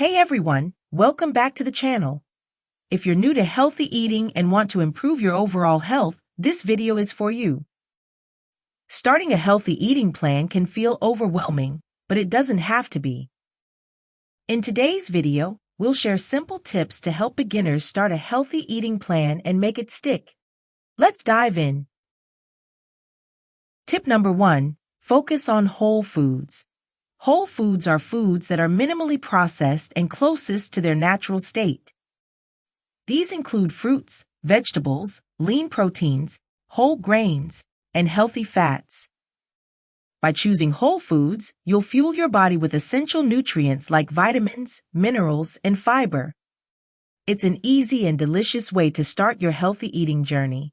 Hey everyone, welcome back to the channel. If you're new to healthy eating and want to improve your overall health, this video is for you. Starting a healthy eating plan can feel overwhelming, but it doesn't have to be. In today's video, we'll share simple tips to help beginners start a healthy eating plan and make it stick. Let's dive in. Tip number 1, focus on whole foods. Whole foods are foods that are minimally processed and closest to their natural state. These include fruits, vegetables, lean proteins, whole grains, and healthy fats. By choosing whole foods, you'll fuel your body with essential nutrients like vitamins, minerals, and fiber. It's an easy and delicious way to start your healthy eating journey.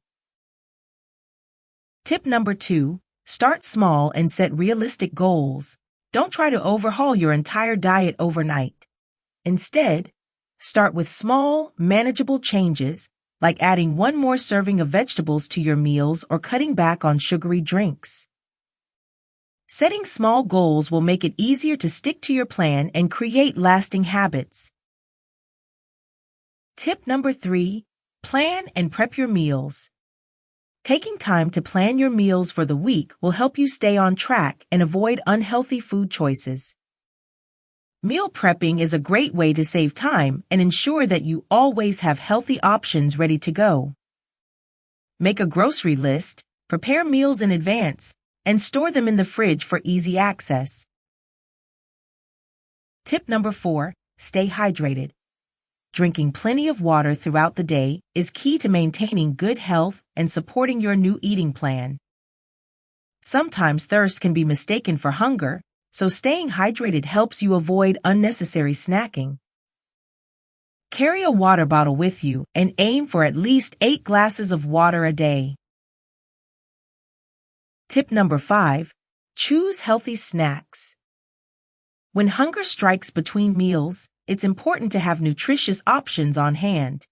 Tip number 2, start small and set realistic goals. Don't try to overhaul your entire diet overnight. Instead, start with small, manageable changes, like adding one more serving of vegetables to your meals or cutting back on sugary drinks. Setting small goals will make it easier to stick to your plan and create lasting habits. Tip number 3, plan and prep your meals. Taking time to plan your meals for the week will help you stay on track and avoid unhealthy food choices. Meal prepping is a great way to save time and ensure that you always have healthy options ready to go. Make a grocery list, prepare meals in advance, and store them in the fridge for easy access. Tip number 4, stay hydrated. Drinking plenty of water throughout the day is key to maintaining good health and supporting your new eating plan. Sometimes thirst can be mistaken for hunger, so staying hydrated helps you avoid unnecessary snacking. Carry a water bottle with you and aim for at least 8 glasses of water a day. Tip number 5, choose healthy snacks. When hunger strikes between meals, it's important to have nutritious options on hand.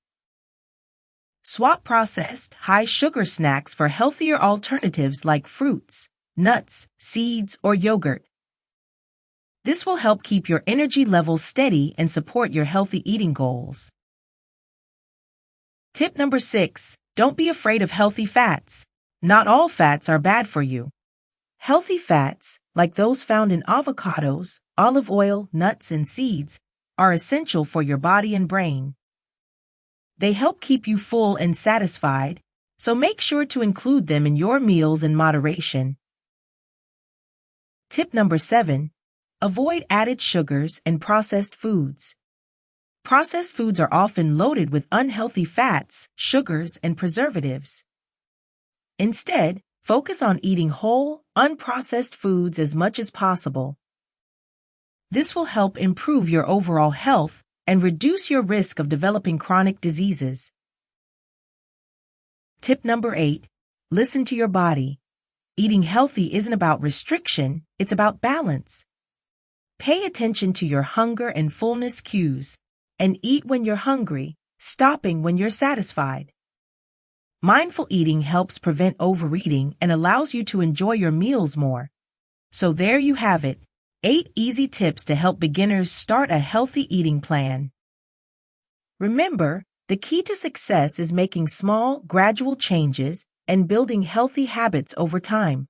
Swap processed, high-sugar snacks for healthier alternatives like fruits, nuts, seeds, or yogurt. This will help keep your energy levels steady and support your healthy eating goals. Tip number 6, don't be afraid of healthy fats. Not all fats are bad for you. Healthy fats, like those found in avocados, olive oil, nuts, and seeds, are essential for your body and brain. They help keep you full and satisfied, so make sure to include them in your meals in moderation. Tip number 7, avoid added sugars and processed foods. Processed foods are often loaded with unhealthy fats, sugars, and preservatives. Instead, focus on eating whole, unprocessed foods as much as possible. This will help improve your overall health and reduce your risk of developing chronic diseases. Tip number 8, listen to your body. Eating healthy isn't about restriction, it's about balance. Pay attention to your hunger and fullness cues, and eat when you're hungry, stopping when you're satisfied. Mindful eating helps prevent overeating and allows you to enjoy your meals more. So there you have it. 8 easy tips to help beginners start a healthy eating plan. Remember, the key to success is making small, gradual changes and building healthy habits over time.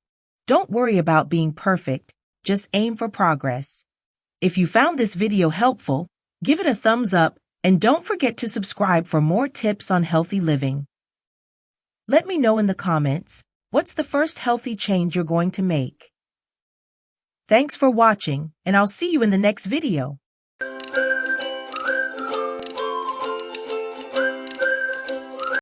Don't worry about being perfect, just aim for progress. If you found this video helpful, give it a thumbs up and don't forget to subscribe for more tips on healthy living. Let me know in the comments, what's the first healthy change you're going to make? Thanks for watching, and I'll see you in the next video.